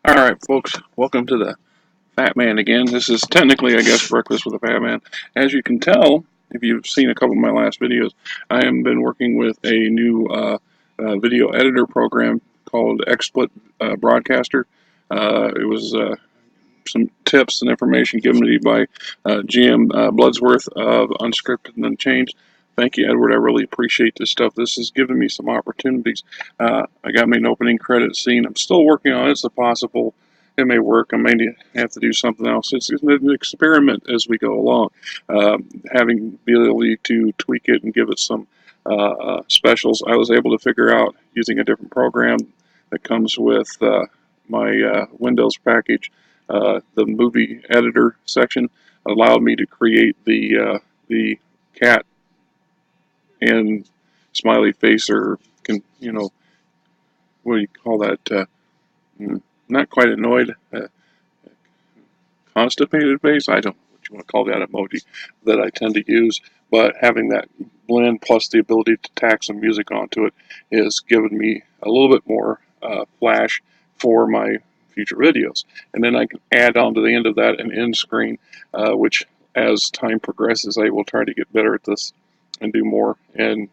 Alright, folks, welcome to the Fat Man again. This is technically, I guess, Breakfast with the Fat Man. As you can tell, if you've seen a couple of my last videos, I have been working with a new video editor program called XSplit Broadcaster. It was some tips and information given to me by GM Bloodsworth of Unscripted and Unchanged. Thank you, Edward. I really appreciate this stuff. This has given me some opportunities. I got me an opening credit scene. I'm still working on it. It's possible it may work. I may have to do something else. It's an experiment as we go along. Having the ability to tweak it and give it some specials, I was able to figure out using a different program that comes with my Windows package. The movie editor section allowed me to create the cat and smiley face, or what do you call that? Not quite annoyed, constipated face. I don't know what you want to call that emoji that I tend to use, but having that blend plus the ability to tack some music onto it has given me a little bit more flash for my future videos. And then I can add on to the end of that an end screen, which as time progresses I will try to get better at this and do more and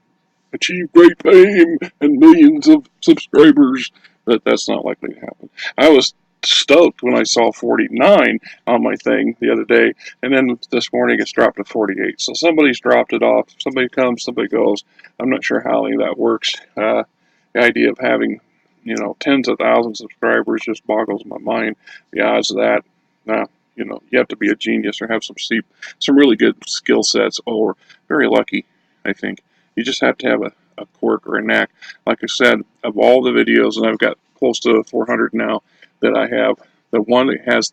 achieve great fame and millions of subscribers. But that's not likely to happen. I was stoked when I saw 49 on my thing the other day, and then this morning it's dropped to 48. So somebody's dropped it off. Somebody comes, somebody goes. I'm not sure how any of that works. The idea of having tens of thousands of subscribers just boggles my mind. The odds of that, you have to be a genius or have some really good skill sets, or very lucky, I think. You just have to have a quirk or a knack. Like I said, of all the videos, and I've got close to 400 now that I have, the one that has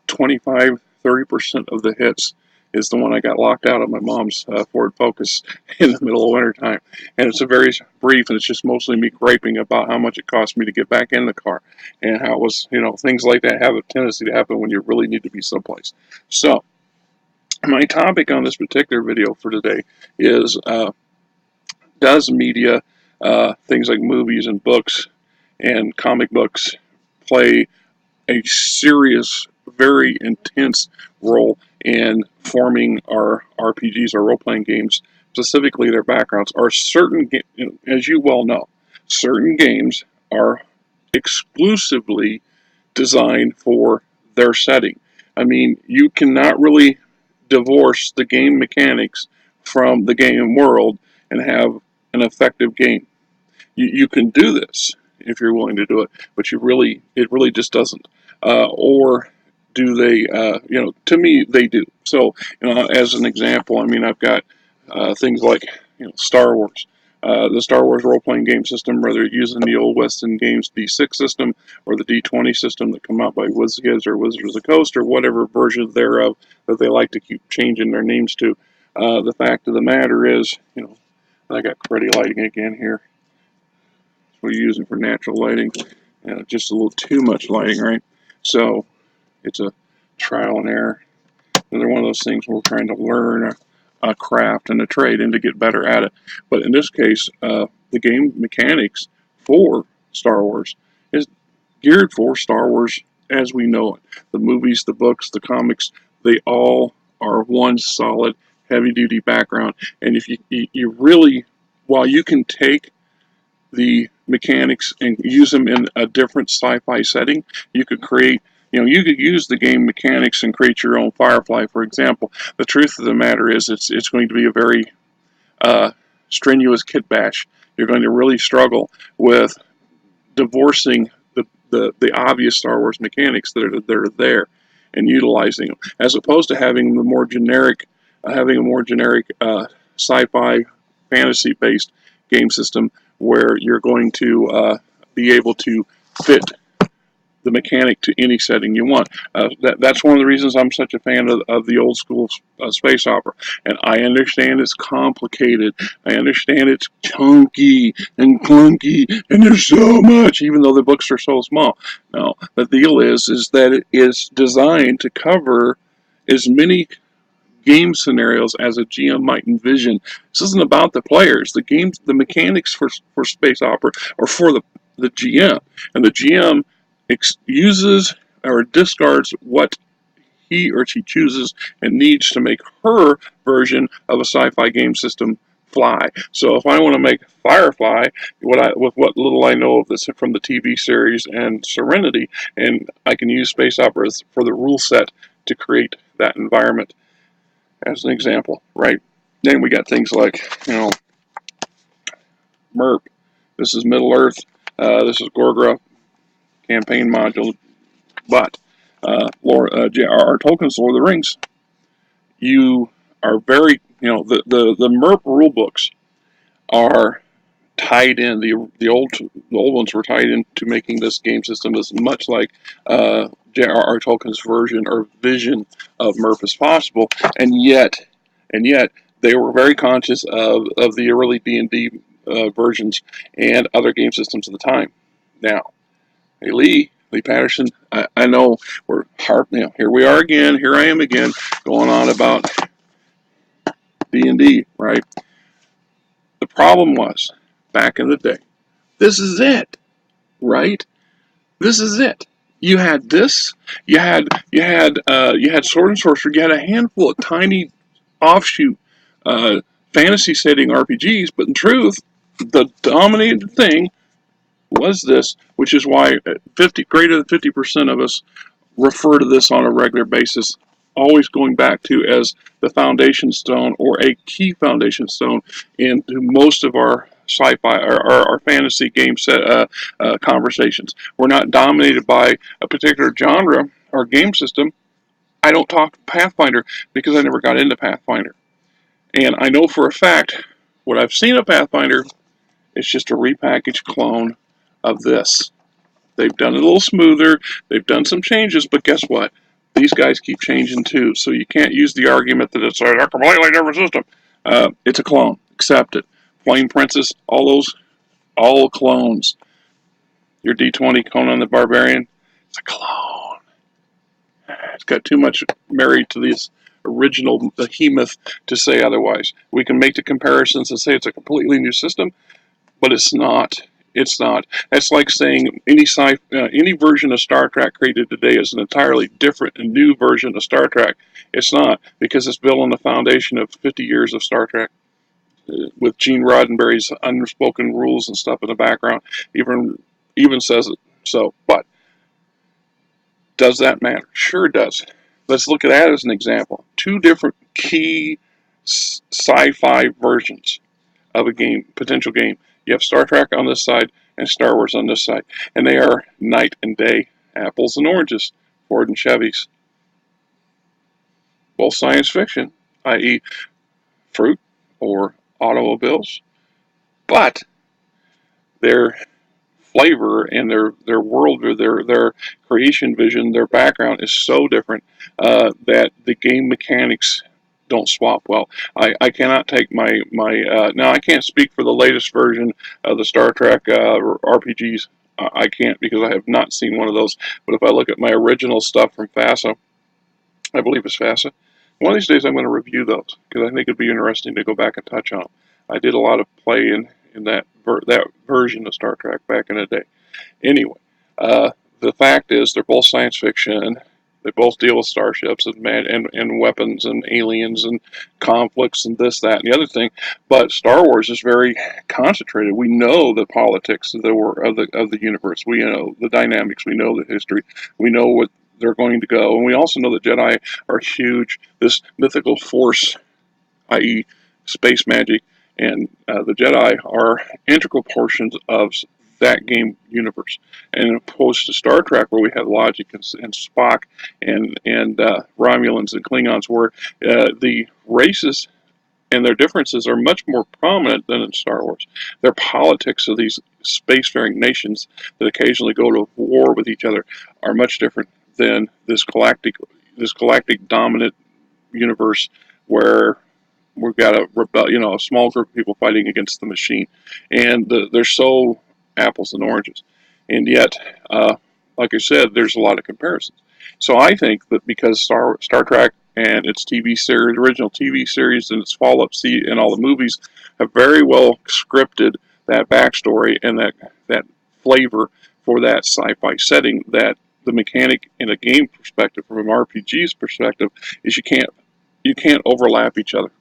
25-30% of the hits is the one I got locked out of my mom's Ford Focus in the middle of wintertime. And it's a very brief, and it's just mostly me griping about how much it cost me to get back in the car, and how it was, things like that have a tendency to happen when you really need to be someplace. So, my topic on this particular video for today is, does media, things like movies and books and comic books, play a serious, very intense role in forming our RPGs, our role-playing games, specifically their backgrounds? Are certain, as you well know, certain games are exclusively designed for their setting. I mean, you cannot really divorce the game mechanics from the game world and have an effective game. You can do this if you're willing to do it, but it really just doesn't. Or do they? To me, they do. So, as an example, I mean, I've got things like Star Wars. The Star Wars role-playing game system, whether you're using the old Western Games D6 system or the D20 system that come out by WizKids or Wizards of the Coast, or whatever version thereof that they like to keep changing their names to. The fact of the matter is, I got pretty lighting again here. We're using for natural lighting, just a little too much lighting, right? So it's a trial and error. Another one of those things where we're trying to learn a craft and a trade and to get better at it. But in this case, the game mechanics for Star Wars is geared for Star Wars as we know it. The movies, the books, the comics, they all are one solid heavy-duty background. And if you really, while you can take the mechanics and use them in a different sci-fi setting, you could create, you could use the game mechanics and create your own Firefly, for example. The truth of the matter is it's going to be a very strenuous kit bash. You're going to really struggle with divorcing the obvious Star Wars mechanics that are there and utilizing them, as opposed to having a more generic sci-fi fantasy-based game system where you're going to be able to fit the mechanic to any setting you want. That's one of the reasons I'm such a fan of the old school space opera. And I understand it's complicated. I understand it's chunky and clunky, and there's so much, even though the books are so small. No, the deal is that it is designed to cover as many game scenarios as a GM might envision. This isn't about the players. The games, the mechanics for space opera are for the GM, and the GM uses or discards what he or she chooses and needs to make her version of a sci-fi game system fly. So if I want to make Firefly, with what little I know of this from the TV series and Serenity, and I can use space operas for the rule set to create that environment as an example, right? Then we got things like, MERP. This is Middle Earth. This is Gorgra campaign module. But J.R.R. Tolkien's Lord of the Rings, you are very, the MERP rule books are tied in. The old ones were tied into making this game system as much like J.R.R. Tolkien's version or vision of MERP as possible, and yet they were very conscious of the early D&D versions and other game systems at the time. Now, hey Lee Patterson, I know we're hard. Here we are again. Here I am again, going on about D&D, right? The problem was back in the day. This is it, right? This is it. You had this. You had Sword and Sorcery. You had a handful of tiny offshoot fantasy setting RPGs, but in truth, the dominating thing was this, which is why greater than 50% of us refer to this on a regular basis, always going back to as the foundation stone or a key foundation stone into most of our sci-fi or our fantasy game set conversations. We're not dominated by a particular genre or game system. I don't talk Pathfinder because I never got into Pathfinder. And I know for a fact what I've seen of Pathfinder is just a repackaged clone of this. They've done it a little smoother. They've done some changes, but guess what? These guys keep changing too. So you can't use the argument that it's a completely different system. It's a clone. Accept it. Flame Princess, all clones. Your D20 Conan the Barbarian, it's a clone. It's got too much married to this original behemoth to say otherwise. We can make the comparisons and say it's a completely new system, but it's not. It's not. That's like saying any version of Star Trek created today is an entirely different and new version of Star Trek. It's not, because it's built on the foundation of 50 years of Star Trek, with Gene Roddenberry's unspoken rules and stuff in the background. Even says it. So, but does that matter? Sure does. Let's look at that as an example. Two different key sci-fi versions of a game, potential game. You have Star Trek on this side and Star Wars on this side, and they are night and day, apples and oranges, Ford and Chevys. Both science fiction, i.e., fruit or automobiles, but their flavor and their world or their creation vision, their background is so different that the game mechanics don't swap well. I cannot take now I can't speak for the latest version of the Star Trek RPGs. I can't, because I have not seen one of those. But if I look at my original stuff from FASA, I believe it's FASA. One of these days I'm going to review those, because I think it'd be interesting to go back and touch on them. I did a lot of play in that version of Star Trek back in the day. Anyway, the fact is they're both science fiction. They both deal with starships and weapons and aliens and conflicts and this, that, and the other thing. But Star Wars is very concentrated. We know the politics of the universe. We know the dynamics. We know the history. We know what they're going to go, and we also know that Jedi are huge. This mythical force, i.e., space magic, and the Jedi are integral portions of that game universe, and opposed to Star Trek, where we have logic and Spock and Romulans and Klingons, where the races and their differences are much more prominent than in Star Wars. Their politics of these spacefaring nations that occasionally go to war with each other are much different than this galactic dominant universe where we've got a small group of people fighting against the machine, and they're so apples and oranges, and yet, like I said, there's a lot of comparisons. So I think that because Star Trek and its TV series, original TV series, and its follow-up and all the movies have very well scripted that backstory and that flavor for that sci-fi setting. That the mechanic in a game perspective, from an RPG's perspective, is you can't overlap each other.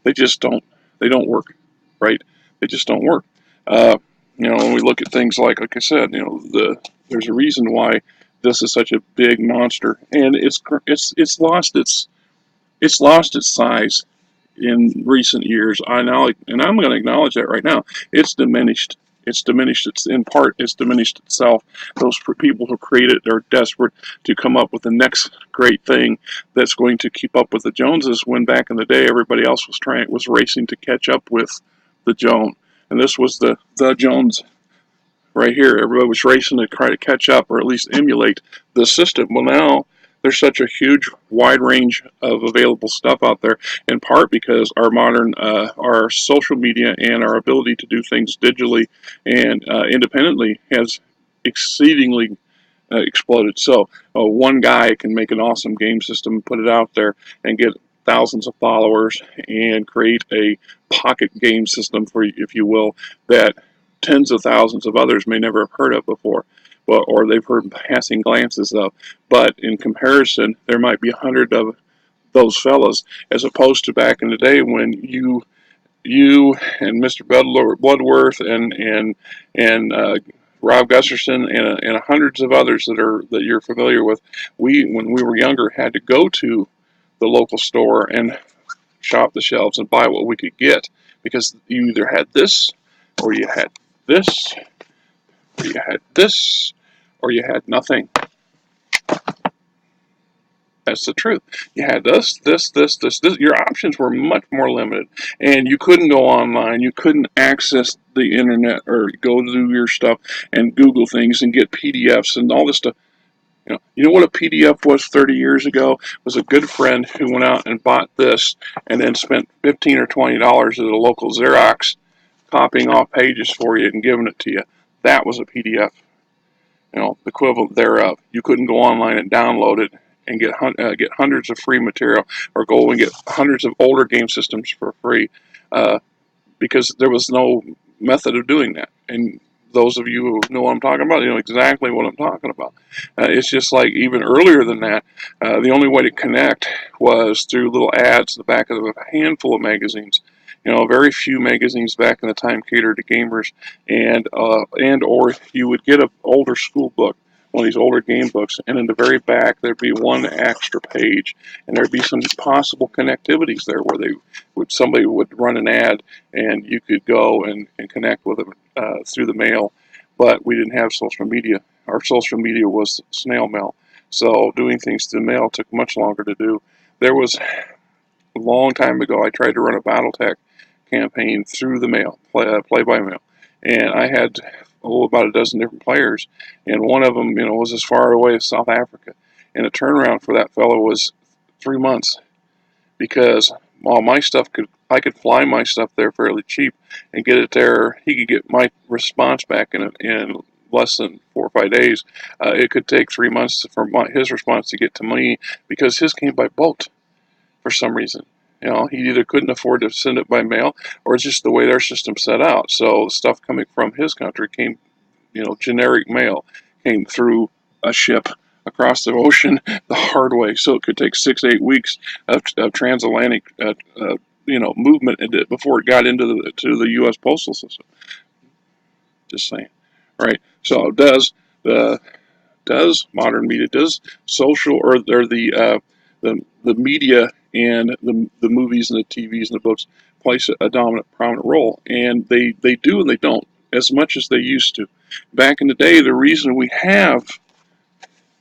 They just don't. They don't work, right? They just don't work. Uh, when we look at things like I said, there's a reason why this is such a big monster, and it's lost its size in recent years. And I'm going to acknowledge that right now. It's diminished. It's diminished. It's in part. It's diminished itself. Those people who create it are desperate to come up with the next great thing that's going to keep up with the Joneses. When back in the day, everybody else was racing to catch up with the Joan, and this was the Jones right here. Everybody was racing to try to catch up or at least emulate the system. Well, now there's such a huge, wide range of available stuff out there, in part because our social media and our ability to do things digitally and independently has exceedingly exploded. So one guy can make an awesome game system, put it out there, and get thousands of followers and create a pocket game system for you, if you will, that tens of thousands of others may never have heard of before, or they've heard passing glances of. But in comparison, there might be 100 of those fellas, as opposed to back in the day when you and Mr. Bloodworth and Rob Gusserson and hundreds of others that you're familiar with. When we were younger, had to go to the local store and shop the shelves and buy what we could get, because you either had this, or you had this, or you had this, or you had nothing. That's the truth. You had this. Your options were much more limited, and you couldn't go online. You couldn't access the internet or go do your stuff and Google things and get PDFs and all this stuff. You know what a PDF was 30 years ago? It was a good friend who went out and bought this and then spent $15 or $20 at a local Xerox copying off pages for you and giving it to you. That was a PDF. The equivalent thereof. You couldn't go online and download it and get hundreds of free material, or go and get hundreds of older game systems for free, because there was no method of doing that. And those of you who know what I'm talking about, you know exactly what I'm talking about. It's just like even earlier than that, the only way to connect was through little ads in the back of a handful of magazines. Very few magazines back in the time catered to gamers, and or you would get an older school book, one of these older game books, and in the very back there'd be one extra page, and there'd be some possible connectivities there where somebody would run an ad, and you could go and connect with them through the mail. But we didn't have social media. Our social media was snail mail, so doing things through the mail took much longer to do. There was a long time ago, I tried to run a BattleTech campaign through the mail, play by mail, and I had about a dozen different players, and one of them, was as far away as South Africa, and the turnaround for that fellow was 3 months, because all my stuff I could fly my stuff there fairly cheap and get it there. He could get my response back in less than 4 or 5 days. It could take 3 months for his response to get to me, because his came by boat for some reason. He either couldn't afford to send it by mail, or it's just the way their system's set out. So the stuff coming from his country came, generic mail, came through a ship across the ocean the hard way. So it could take 6 to 8 weeks of transatlantic, movement before it got into the U.S. postal system. Just saying, right? So does modern media, does social, or the media and the movies and the TVs and the books place a dominant, prominent role? And they do and they don't, as much as they used to. Back in the day, the reason we have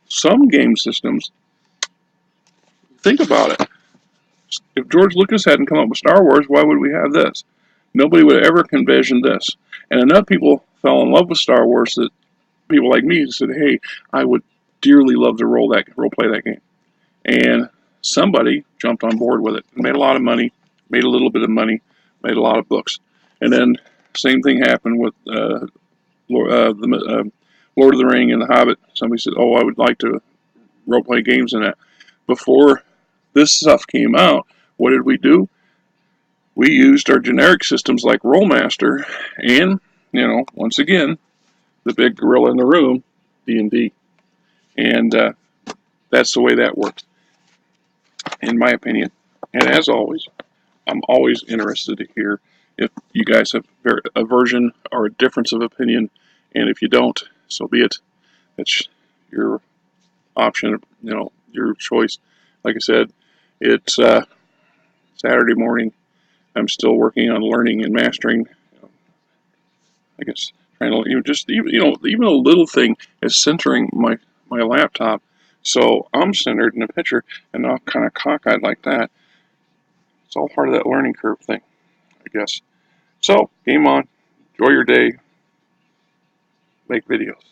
some game systems, think about it. If George Lucas hadn't come up with Star Wars, why would we have this? Nobody would ever envision this. And enough people fell in love with Star Wars that people like me said, hey, I would dearly love to role play that game. And somebody jumped on board with it, made a lot of money, made a little bit of money, made a lot of books. And then same thing happened with Lord of the Ring and The Hobbit. Somebody said, oh, I would like to role play games in that. Before this stuff came out, what did we do? We used our generic systems like Rollmaster and, once again, the big gorilla in the room, D&D. And that's the way that works, in my opinion. And as always, I'm always interested to hear if you guys have a version or a difference of opinion. And if you don't, so be it. That's your option, your choice. Like I said, it's Saturday morning. I'm still working on learning and mastering. I guess trying to even a little thing is centering my laptop, so I'm centered in the picture and not kind of cockeyed like that. It's all part of that learning curve thing, I guess. So game on. Enjoy your day. Make videos.